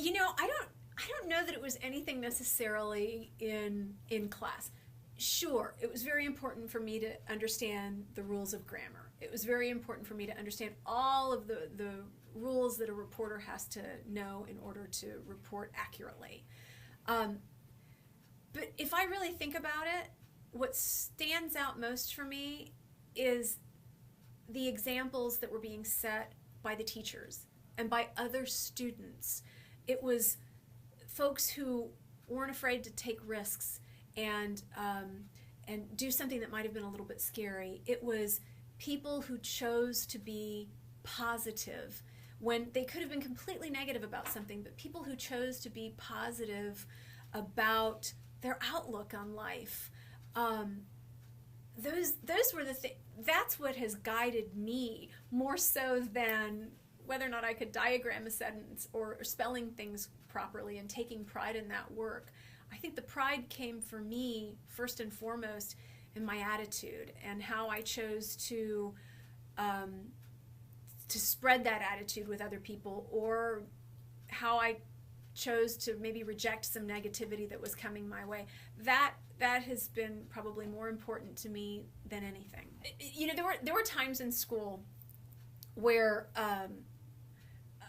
I don't know that it was anything necessarily in class. Sure, it was very important for me to understand the rules of grammar. It was very important for me to understand all of the rules that a reporter has to know in order to report accurately. Um, but if I really think about it, what stands out most for me is the examples that were being set by the teachers and by other students. It was folks who weren't afraid to take risks and do something that might have been a little bit scary. It was people who chose to be positive when they could have been completely negative about something, but people who chose to be positive about their outlook on life. Those were the things. That's what has guided me more so than whether or not I could diagram a sentence or spelling things properly and taking pride in that work. I think the pride came for me first and foremost in my attitude and how I chose to spread that attitude with other people, or how I chose to maybe reject some negativity that was coming my way. That has been probably more important to me than anything. There were times in school where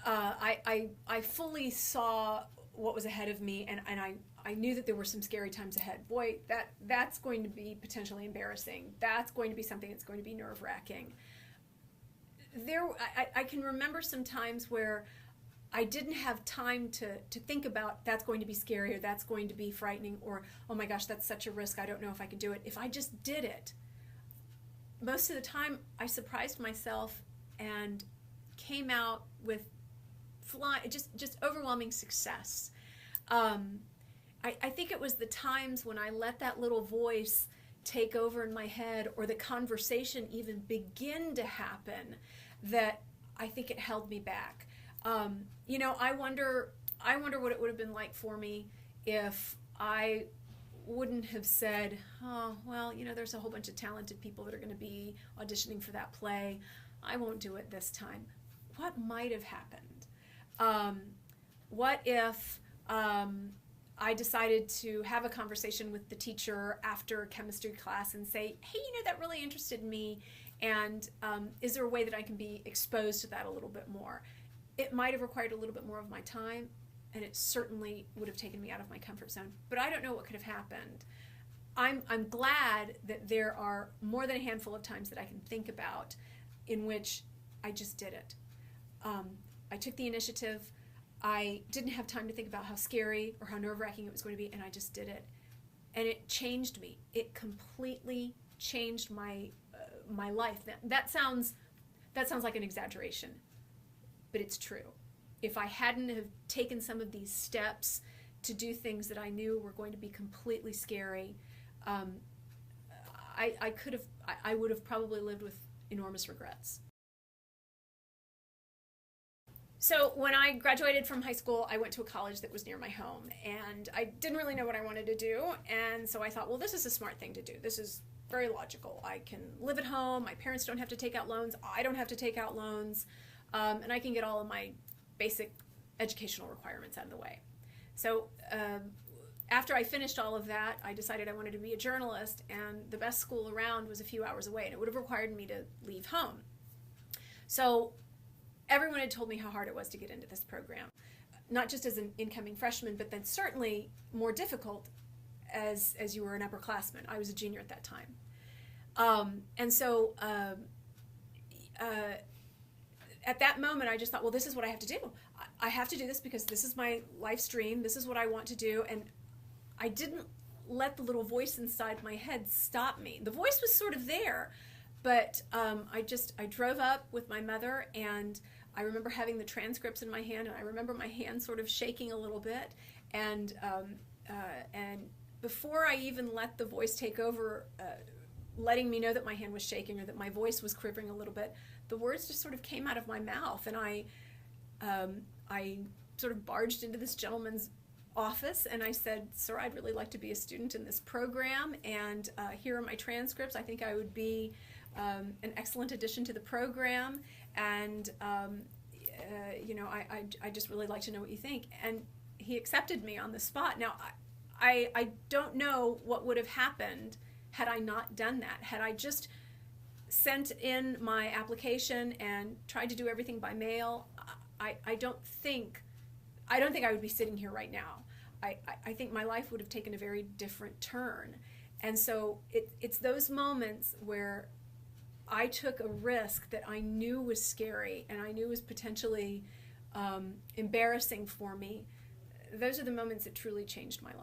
I fully saw what was ahead of me, and I knew that there were some scary times ahead. Boy, that's going to be potentially embarrassing. That's going to be something that's going to be nerve-wracking. I can remember some times where I didn't have time to think about that's going to be scary or that's going to be frightening or, oh my gosh, that's such a risk, I don't know if I could do it. If I just did it, most of the time I surprised myself and came out with just overwhelming success. I think it was the times when I let that little voice take over in my head, or the conversation even begin to happen, that I think it held me back. I wonder what it would have been like for me if I wouldn't have said, oh, well, there's a whole bunch of talented people that are going to be auditioning for that play. I won't do it this time. What might have happened? What if I decided to have a conversation with the teacher after chemistry class and say, hey, that really interested me, and is there a way that I can be exposed to that a little bit more? It might have required a little bit more of my time, and it certainly would have taken me out of my comfort zone, but I don't know what could have happened. I'm glad that there are more than a handful of times that I can think about in which I just did it. I took the initiative. I didn't have time to think about how scary or how nerve-wracking it was going to be, and I just did it. And it changed me. It completely changed my life. That sounds like an exaggeration, but it's true. If I hadn't have taken some of these steps to do things that I knew were going to be completely scary, I would have probably lived with enormous regrets. So when I graduated from high school, I went to a college that was near my home, and I didn't really know what I wanted to do, and so I thought, well, this is a smart thing to do. This is very logical. I can live at home, my parents don't have to take out loans, I don't have to take out loans, and I can get all of my basic educational requirements out of the way. So after I finished all of that, I decided I wanted to be a journalist, and the best school around was a few hours away, and it would have required me to leave home. So everyone had told me how hard it was to get into this program, not just as an incoming freshman, but then certainly more difficult as you were an upperclassman. I was a junior at that time. And so at that moment, I just thought, well, this is what I have to do. I have to do this because this is my life's dream. This is what I want to do. And I didn't let the little voice inside my head stop me. The voice was sort of there, but I drove up with my mother, and I remember having the transcripts in my hand, and I remember my hand sort of shaking a little bit, and before I even let the voice take over, letting me know that my hand was shaking or that my voice was quivering a little bit, the words just sort of came out of my mouth, and I sort of barged into this gentleman's office, and I said, sir, I'd really like to be a student in this program, and here are my transcripts. I think I would be an excellent addition to the program, and I just really like to know what you think. And he accepted me on the spot. Now, I don't know what would have happened had I not done that. Had I just sent in my application and tried to do everything by mail, I don't think I would be sitting here right now. I think my life would have taken a very different turn. And so it's those moments where I took a risk that I knew was scary and I knew was potentially embarrassing for me. Those are the moments that truly changed my life.